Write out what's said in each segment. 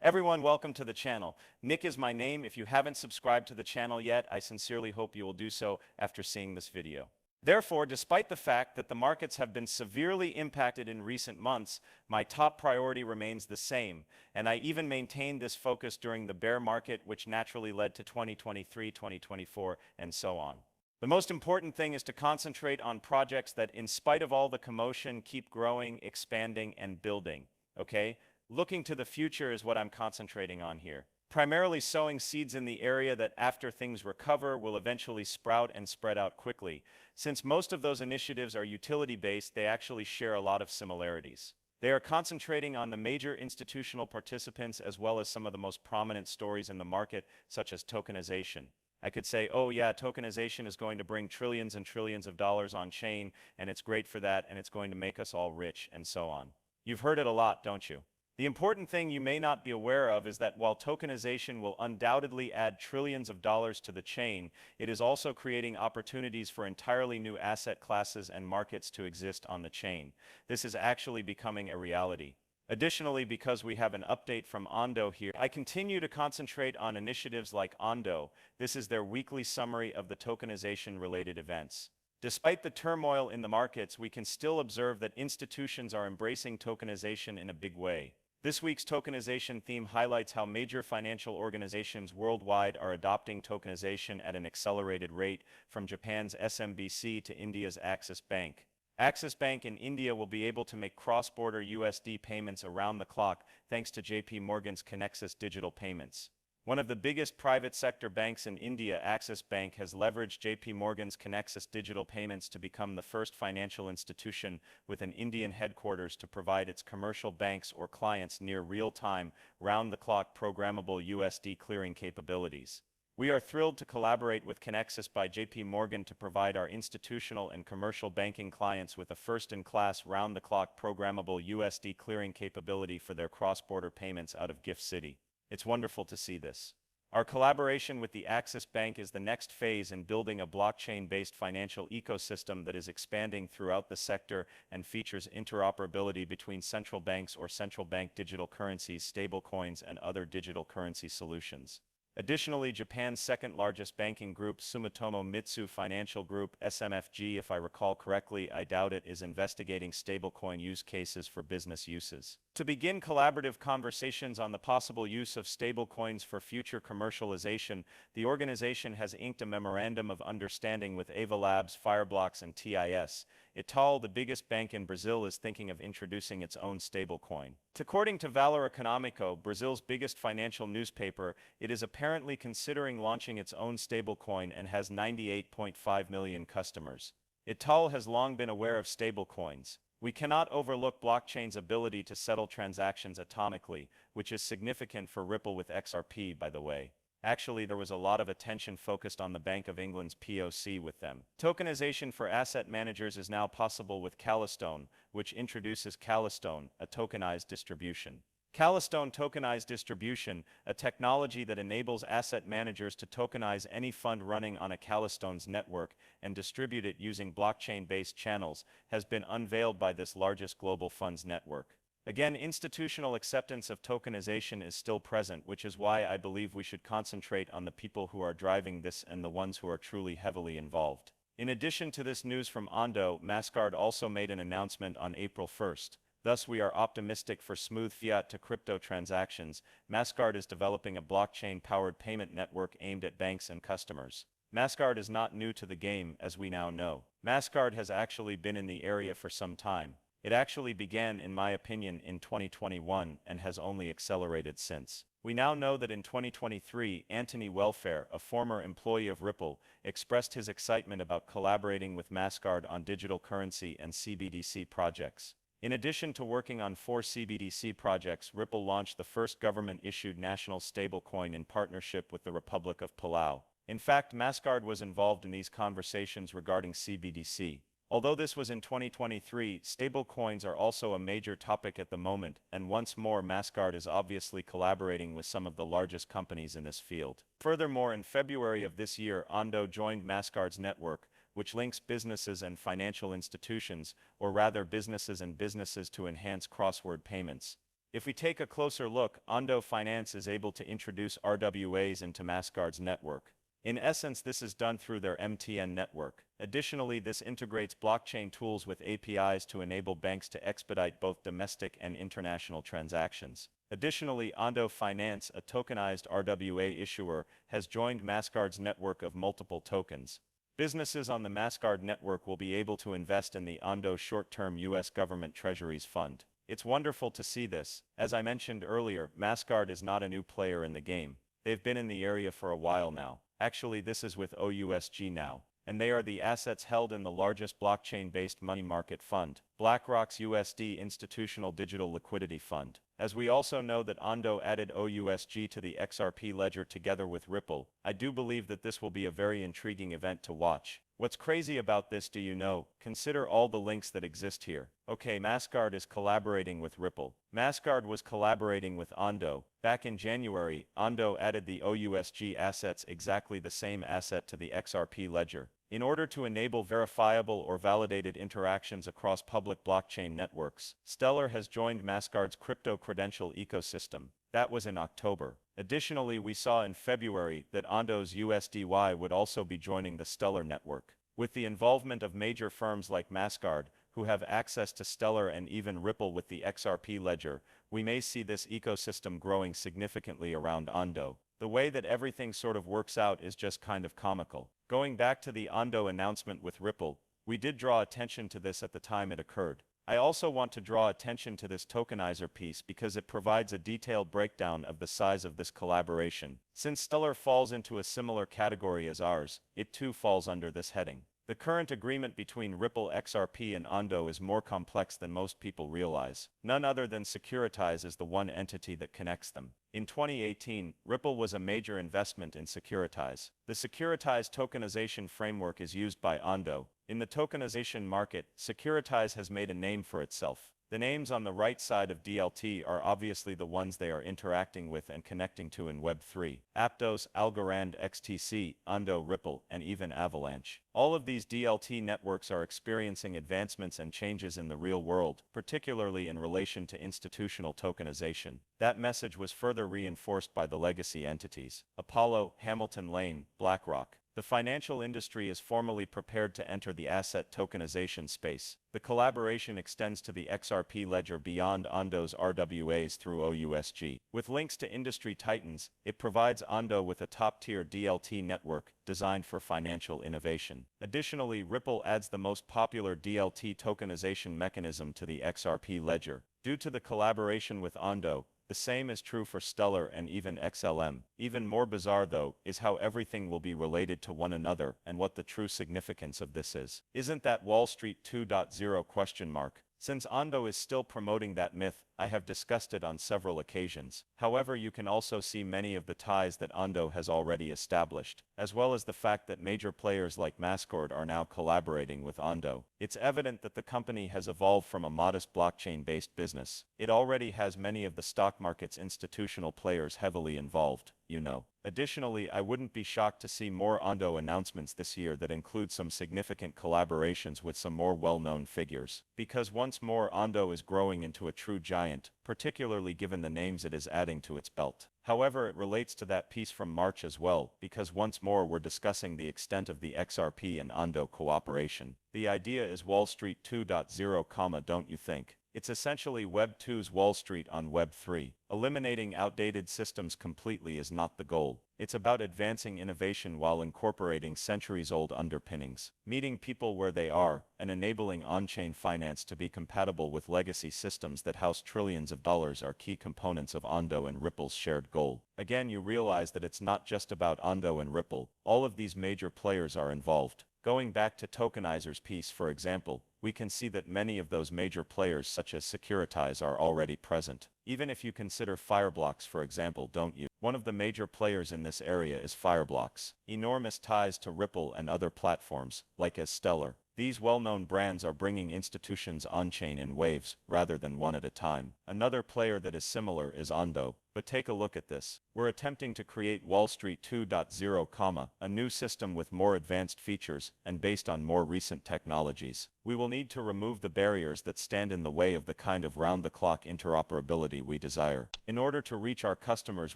Everyone, welcome to the channel. Nick is my name. If you haven't subscribed to the channel yet, I sincerely hope you will do so after seeing this video. Therefore, despite the fact that the markets have been severely impacted in recent months, my top priority remains the same, and I even maintained this focus during the bear market, which naturally led to 2023, 2024, and so on. The most important thing is to concentrate on projects that, in spite of all the commotion, keep growing, expanding, and building, okay? Looking to the future is what I'm concentrating on here. Primarily sowing seeds in the area that after things recover will eventually sprout and spread out quickly. Since most of those initiatives are utility-based, they actually share a lot of similarities. They are concentrating on the major institutional participants as well as some of the most prominent stories in the market, such as tokenization. I could say, oh yeah, tokenization is going to bring trillions and trillions of dollars on chain, and it's great for that, and it's going to make us all rich, and so on. You've heard it a lot, don't you? The important thing you may not be aware of is that while tokenization will undoubtedly add trillions of dollars to the chain, it is also creating opportunities for entirely new asset classes and markets to exist on the chain. This is actually becoming a reality. Additionally, because we have an update from ONDO here, I continue to concentrate on initiatives like ONDO. This is their weekly summary of the tokenization-related events. Despite the turmoil in the markets, we can still observe that institutions are embracing tokenization in a big way. This week's tokenization theme highlights how major financial organizations worldwide are adopting tokenization at an accelerated rate, from Japan's SMBC to India's Axis Bank. Axis Bank in India will be able to make cross-border USD payments around the clock thanks to JP Morgan's Connexus digital payments. One of the biggest private sector banks in India, Axis Bank, has leveraged JP Morgan's Connexus digital payments to become the first financial institution with an Indian headquarters to provide its commercial banks or clients near real-time, round-the-clock programmable USD clearing capabilities. We are thrilled to collaborate with Connexus by JP Morgan to provide our institutional and commercial banking clients with a first-in-class round-the-clock programmable USD clearing capability for their cross-border payments out of Gift City. It's wonderful to see this. Our collaboration with the Axis Bank is the next phase in building a blockchain-based financial ecosystem that is expanding throughout the sector and features interoperability between central banks or central bank digital currencies, stablecoins, and other digital currency solutions. Additionally, Japan's second-largest banking group, Sumitomo Mitsui Financial Group, SMFG, if I recall correctly, I doubt it, is investigating stablecoin use cases for business uses. To begin collaborative conversations on the possible use of stablecoins for future commercialization, the organization has inked a memorandum of understanding with Ava Labs, Fireblocks, and TIS. Itaú, the biggest bank in Brazil, is thinking of introducing its own stablecoin. According to Valor Econômico, Brazil's biggest financial newspaper, it is apparently considering launching its own stablecoin and has 98.5 million customers. Itaú has long been aware of stablecoins. We cannot overlook blockchain's ability to settle transactions atomically, which is significant for Ripple with XRP, by the way. Actually, there was a lot of attention focused on the Bank of England's POC with them. Tokenization for asset managers is now possible with Calastone, which introduces Calastone, a tokenized distribution. Calastone tokenized distribution, a technology that enables asset managers to tokenize any fund running on a Calastone's network and distribute it using blockchain-based channels, has been unveiled by this largest global funds network. Again, institutional acceptance of tokenization is still present, which is why I believe we should concentrate on the people who are driving this and the ones who are truly heavily involved. In addition to this news from ONDO, Mastercard also made an announcement on April 1st. Thus, we are optimistic for smooth fiat to crypto transactions. Mastercard is developing a blockchain-powered payment network aimed at banks and customers. Mastercard is not new to the game, as we now know. Mastercard has actually been in the area for some time. It actually began, in my opinion, in 2021 and has only accelerated since. We now know that in 2023, Anthony Welfare, a former employee of Ripple, expressed his excitement about collaborating with Mastercard on digital currency and CBDC projects. In addition to working on 4 CBDC projects, Ripple launched the first government-issued national stablecoin in partnership with the Republic of Palau. In fact, Mastercard was involved in these conversations regarding CBDC. Although this was in 2023, stablecoins are also a major topic at the moment, and once more Mastercard is obviously collaborating with some of the largest companies in this field. Furthermore, in February of this year, ONDO joined Mastercard's network, which links businesses and financial institutions, or rather businesses and businesses, to enhance cross-border payments. If we take a closer look, ONDO Finance is able to introduce RWAs into Mastercard's network. In essence, this is done through their MTN network. Additionally, this integrates blockchain tools with APIs to enable banks to expedite both domestic and international transactions. Additionally, ONDO Finance, a tokenized RWA issuer, has joined Mastercard's network of multiple tokens. Businesses on the Mastercard network will be able to invest in the ONDO short-term U.S. government treasuries fund. It's wonderful to see this. As I mentioned earlier, Mastercard is not a new player in the game. They've been in the area for a while now. Actually, this is with OUSG now, and they are the assets held in the largest blockchain-based money market fund, BlackRock's USD Institutional Digital Liquidity Fund. As we also know that ONDO added OUSG to the XRP ledger together with Ripple, I do believe that this will be a very intriguing event to watch. What's crazy about this, do you know? Consider all the links that exist here. Okay, Mastercard is collaborating with Ripple. Mastercard was collaborating with ONDO. Back in January, ONDO added the OUSG assets, exactly the same asset, to the XRP ledger. In order to enable verifiable or validated interactions across public blockchain networks, Stellar has joined Mastercard's crypto credential ecosystem. That was in October. Additionally, we saw in February that ONDO's USDY would also be joining the Stellar network. With the involvement of major firms like Mastercard, who have access to Stellar, and even Ripple with the XRP ledger, we may see this ecosystem growing significantly around ONDO. The way that everything sort of works out is just kind of comical. Going back to the ONDO announcement with Ripple, we did draw attention to this at the time it occurred. I also want to draw attention to this tokenizer piece because it provides a detailed breakdown of the size of this collaboration. Since Stellar falls into a similar category as ours, it too falls under this heading. The current agreement between Ripple, XRP, and ONDO is more complex than most people realize. None other than Securitize is the one entity that connects them. In 2018, Ripple was a major investment in Securitize. The Securitize tokenization framework is used by ONDO. In the tokenization market, Securitize has made a name for itself. The names on the right side of DLT are obviously the ones they are interacting with and connecting to in Web3. Aptos, Algorand, XTC, ONDO, Ripple, and even Avalanche. All of these DLT networks are experiencing advancements and changes in the real world, particularly in relation to institutional tokenization. That message was further reinforced by the legacy entities: Apollo, Hamilton Lane, BlackRock. The financial industry is formally prepared to enter the asset tokenization space. The collaboration extends to the XRP ledger beyond ONDO's RWAs through OUSG. With links to industry titans, it provides ONDO with a top-tier DLT network designed for financial innovation. Additionally, Ripple adds the most popular DLT tokenization mechanism to the XRP ledger. Due to the collaboration with ONDO, the same is true for Stellar and even XLM. Even more bizarre, though, is how everything will be related to one another and what the true significance of this is. Isn't that Wall Street 2.0? Since ONDO is still promoting that myth, I have discussed it on several occasions. However, you can also see many of the ties that ONDO has already established, as well as the fact that major players like Mastercard are now collaborating with ONDO. It's evident that the company has evolved from a modest blockchain-based business. It already has many of the stock market's institutional players heavily involved, you know. Additionally, I wouldn't be shocked to see more ONDO announcements this year that include some significant collaborations with some more well-known figures. Because once more, ONDO is growing into a true giant, particularly given the names it is adding to its belt. However, it relates to that piece from March as well, because once more we're discussing the extent of the XRP and ONDO cooperation. The idea is Wall Street 2.0, don't you think? It's essentially Web 2's Wall Street on Web 3. Eliminating outdated systems completely is not the goal. It's about advancing innovation while incorporating centuries-old underpinnings, meeting people where they are, and enabling on-chain finance to be compatible with legacy systems that house trillions of dollars are key components of ONDO and Ripple's shared goal. Again, you realize that it's not just about ONDO and Ripple. All of these major players are involved. Going back to tokenizers piece, for example, we can see that many of those major players such as Securitize are already present. Even if you consider Fireblocks, for example, don't you? One of the major players in this area is Fireblocks. Enormous ties to Ripple and other platforms, like as Stellar. These well-known brands are bringing institutions on-chain in waves, rather than one at a time. Another player that is similar is ONDO, But take a look at this. We're attempting to create Wall Street 2.0, a new system with more advanced features and based on more recent technologies. We will need to remove the barriers that stand in the way of the kind of round-the-clock interoperability we desire. In order to reach our customers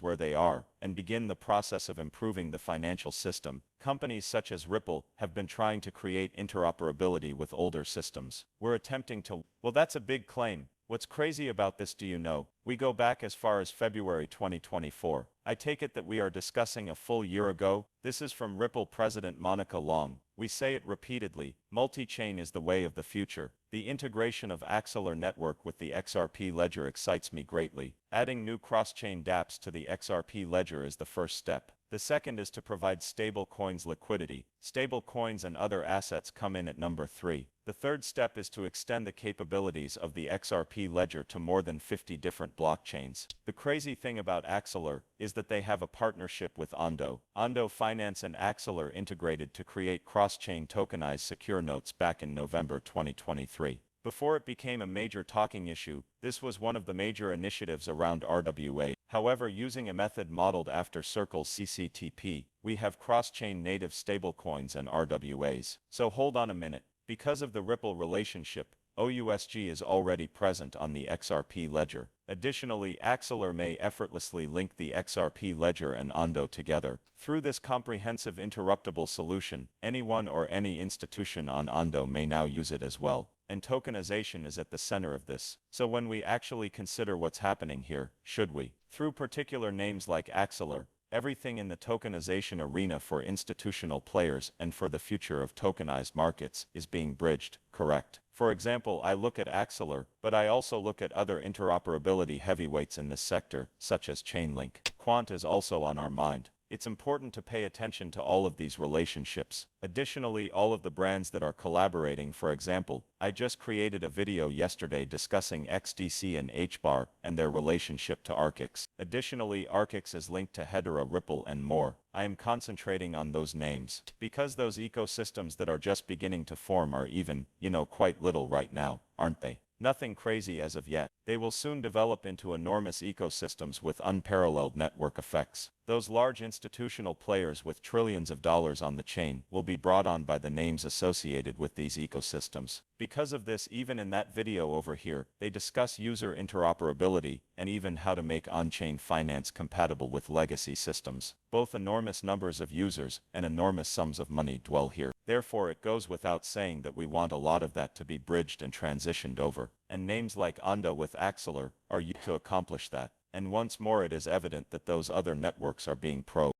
where they are and begin the process of improving the financial system, companies such as Ripple have been trying to create interoperability with older systems. We're attempting to... Well, that's a big claim. What's crazy about this, do you know? We go back as far as February 2024. I take it that we are discussing a full year ago. This is from Ripple President Monica Long. We say it repeatedly, multi-chain is the way of the future. The integration of AXL network with the XRP ledger excites me greatly. Adding new cross-chain dApps to the XRP ledger is the first step. The second is to provide stable coins liquidity. Stable coins and other assets come in at number 3. The third step is to extend the capabilities of the XRP ledger to more than 50 different blockchains. The crazy thing about AXL is that they have a partnership with ONDO. ONDO Finance and AXL integrated to create cross-chain tokenized secure notes back in November 2023. Before it became a major talking issue, this was one of the major initiatives around RWA. However, using a method modeled after Circle's CCTP, we have cross-chain native stablecoins and RWAs. So hold on a minute. Because of the Ripple relationship, OUSG is already present on the XRP ledger. Additionally, AXL may effortlessly link the XRP ledger and ONDO together. Through this comprehensive interruptible solution, anyone or any institution on ONDO may now use it as well. And tokenization is at the center of this. So when we actually consider what's happening here, should we? Through particular names like AXL, everything in the tokenization arena for institutional players and for the future of tokenized markets is being bridged, correct? For example, I look at AXL, but I also look at other interoperability heavyweights in this sector, such as Chainlink. Quant is also on our mind. It's important to pay attention to all of these relationships. Additionally, all of the brands that are collaborating, for example, I just created a video yesterday discussing XDC and HBAR and their relationship to ARKX. Additionally, ARKX is linked to Hedera, Ripple, and more. I am concentrating on those names because those ecosystems that are just beginning to form are even, quite little right now, aren't they? Nothing crazy as of yet. They will soon develop into enormous ecosystems with unparalleled network effects. Those large institutional players with trillions of dollars on the chain will be brought on by the names associated with these ecosystems. Because of this, even in that video over here, they discuss user interoperability and even how to make on-chain finance compatible with legacy systems. Both enormous numbers of users and enormous sums of money dwell here. Therefore, it goes without saying that we want a lot of that to be bridged and transitioned over. And names like ONDO with AXL are used to accomplish that. And once more, it is evident that those other networks are being probed.